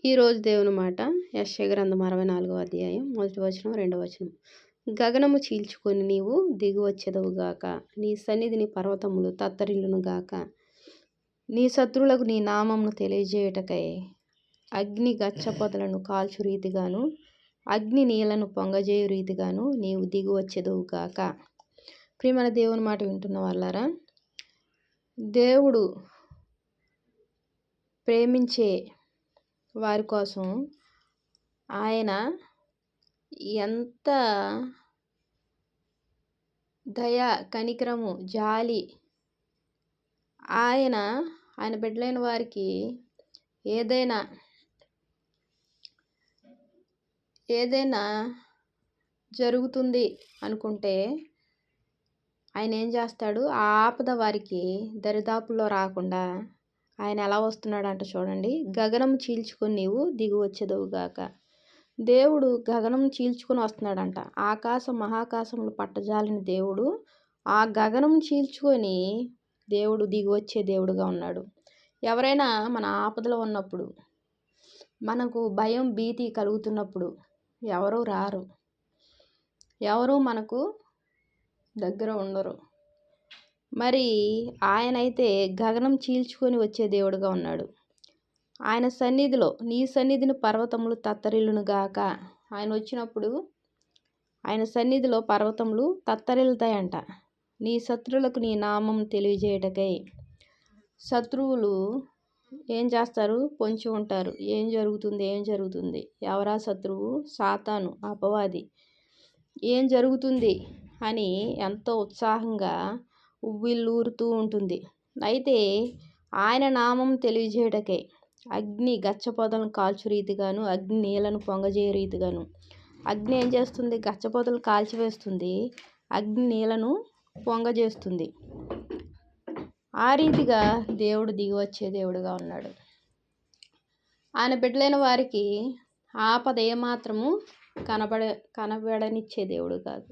ఈరోజు దేవుని మాట యెషయా గ్రంథం 64వ అధ్యాయం 1వ వచనం 2వ వచనం. గగనము చీల్చుకొని నీవు దిగివచ్చెదవుగాక, నీ సన్నిధిని పర్వతములు తత్తరిల్లునుగాక. నీ శత్రువులకు నీ నామమును తెలియజేయుటకై అగ్ని గచ్చపొదలను కాల్చు రీతిగాను, అగ్ని నీళ్లను పొంగజేయు రీతిగాను నీవు దిగివచ్చెదవుగాక. ప్రియమైన దేవుని మాట వింటున్న వాళ్ళారా, దేవుడు ప్రేమించే వారి కోసం ఆయన ఎంత దయ, కనికరము, జాలి, ఆయన బిడ్డలైన వారికి ఏదైనా జరుగుతుంది అనుకుంటే ఆయన ఏం చేస్తాడు, ఆ ఆపద వారికి దరిదాపుల్లో రాకుండా ఆయన ఎలా వస్తున్నాడంట చూడండి. గగనం చీల్చుకొని నీవు దిగి వచ్చేదవుగాక. దేవుడు గగనం చీల్చుకొని వస్తున్నాడంట. మహాకాశములు పట్టజాలని దేవుడు ఆ గగనం చీల్చుకొని దేవుడు దిగి వచ్చే దేవుడుగా ఉన్నాడు. ఎవరైనా మన ఆపదలో ఉన్నప్పుడు, మనకు భయం, భీతి కలుగుతున్నప్పుడు ఎవరు రారు, ఎవరు మనకు దగ్గర ఉండరు. మరి ఆయనైతే గగనం చీల్చుకొని వచ్చే దేవుడుగా ఉన్నాడు. ఆయన సన్నిధిలో నీ సన్నిధిని పర్వతములు తత్తరిల్లునుగాక. ఆయన వచ్చినప్పుడు ఆయన సన్నిధిలో పర్వతములు తత్తరిల్లుతాయంట. నీ శత్రువులకు నీ నామం తెలియజేయటకై. శత్రువులు ఏం చేస్తారు, పొంచి ఉంటారు. ఏం జరుగుతుంది, ఎవరా శత్రువు? సాతాను, అపవాది. ఏం జరుగుతుంది అని ఎంతో ఉత్సాహంగా ఉవ్విళ్ళూరుతూ ఉంటుంది. అయితే ఆయన నామం తెలియజేయటకే అగ్ని గచ్చపొదలను కాల్చు రీతిగాను, అగ్ని నీళ్లను పొంగజేయ రీతిగాను. అగ్ని ఏం చేస్తుంది? గచ్చపొదలు కాల్చివేస్తుంది, అగ్ని నీళ్లను పొంగజేస్తుంది. ఆ రీతిగా దేవుడు దిగి వచ్చే దేవుడుగా ఉన్నాడు. ఆయన బిడ్డలైన వారికి ఆపద ఏమాత్రము కనబడనిచ్చే దేవుడు కాదు.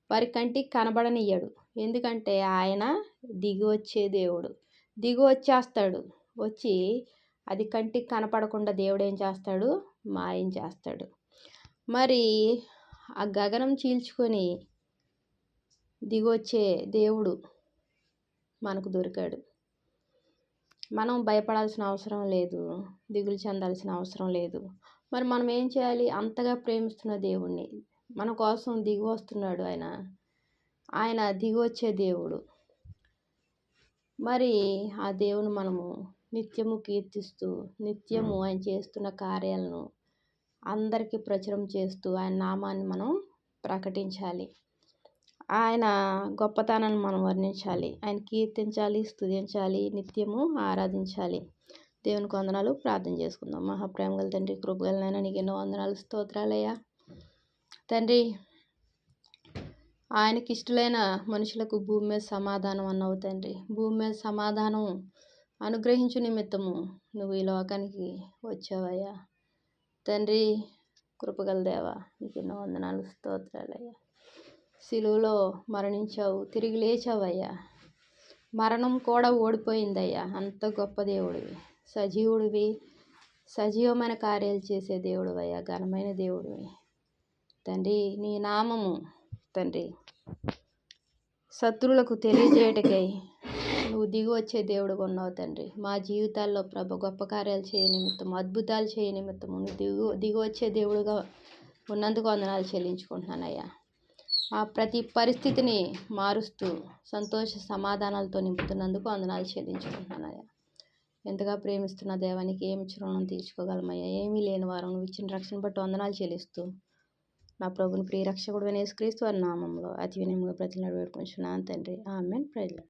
వారి కంటికి కనబడనియ్యడు. ఎందుకంటే ఆయన దిగి వచ్చే దేవుడు. దిగి వచ్చేస్తాడు. వచ్చి అది కంటికి కనపడకుండా దేవుడు ఏం చేస్తాడు? మాయం చేస్తాడు. మరి ఆ గగనం చీల్చుకొని దిగి వచ్చే దేవుడు మనకు దొరికాడు. మనం భయపడాల్సిన అవసరం లేదు, దిగులు చెందాల్సిన అవసరం లేదు. మరి మనం ఏం చేయాలి? అంతగా ప్రేమిస్తున్న దేవుణ్ణి, మన కోసం దిగి వస్తున్నాడు ఆయన దిగి వచ్చే దేవుడు. మరి ఆ దేవుని మనము నిత్యము కీర్తిస్తూ, నిత్యము ఆయన చేస్తున్న కార్యాలను అందరికీ ప్రచురం చేస్తూ ఆయన నామాన్ని మనం ప్రకటించాలి. ఆయన గొప్పతనాన్ని మనం వర్ణించాలి, ఆయన కీర్తించాలి, స్తుతించాలి, నిత్యము ఆరాధించాలి. దేవునికి వందనాలు. ప్రార్థన చేసుకుందాం. మహాప్రేమ గల తండ్రి, కృపగలనైనా నీకు ఎన్నో వందనాలు, స్తోత్రాలయ్యా. తండ్రి, ఆయనకి ఇష్టలైన మనుషులకు భూమి మీద సమాధానం అన్నావు తండ్రి. భూమి మీద సమాధానం అనుగ్రహించు నిమిత్తము నువ్వు ఈ లోకానికి వచ్చావయ్యా. తండ్రి, కృపగల దేవా, నీకు ఎన్నో వందనాలు, స్తోత్రాలయ్యా. సిలువలో మరణించావు, తిరిగి లేచావయ్యా. మరణం కూడా ఓడిపోయిందయ్యా. అంత గొప్ప దేవుడివి, సజీవుడివి, సజీవమైన కార్యాలు చేసే దేవుడివయ్యా, ఘనమైన దేవుడివి తండ్రి. నీ నామము తండ్రి శత్రువులకు తెలియజేయటకై నువ్వు దిగి వచ్చే దేవుడుగా ఉన్నావు తండ్రి. మా జీవితాల్లో ప్రభు గొప్ప కార్యాలు చేయ నిమిత్తం, అద్భుతాలు చేయ నిమిత్తము నువ్వు దిగి వచ్చే దేవుడుగా ఉన్నందుకు వందనాలు చెల్లించుకుంటున్నానయ్యా. ఆ ప్రతి పరిస్థితిని మారుస్తూ సంతోష సమాధానాలతో నింపుతున్నందుకు వందనాలు చెల్లించుకుంటున్నానయ్యా. ఎంతగా ప్రేమిస్తున్న దేవానికి ఏమి రుణం తీర్చుకోగలమయ్యా. ఏమీ లేని వారం నువ్వు ఇచ్చిన రక్షణ బట్టి వందనాలు చెల్లిస్తూ నా ప్రభుని ప్రియ రక్షకుడు యేసుక్రీస్తు వారి నామంలో అతి వినయంగా ప్రతినడు వేడుకొంచున్నాను తండ్రి. ఆమేన్. ప్రైజ్.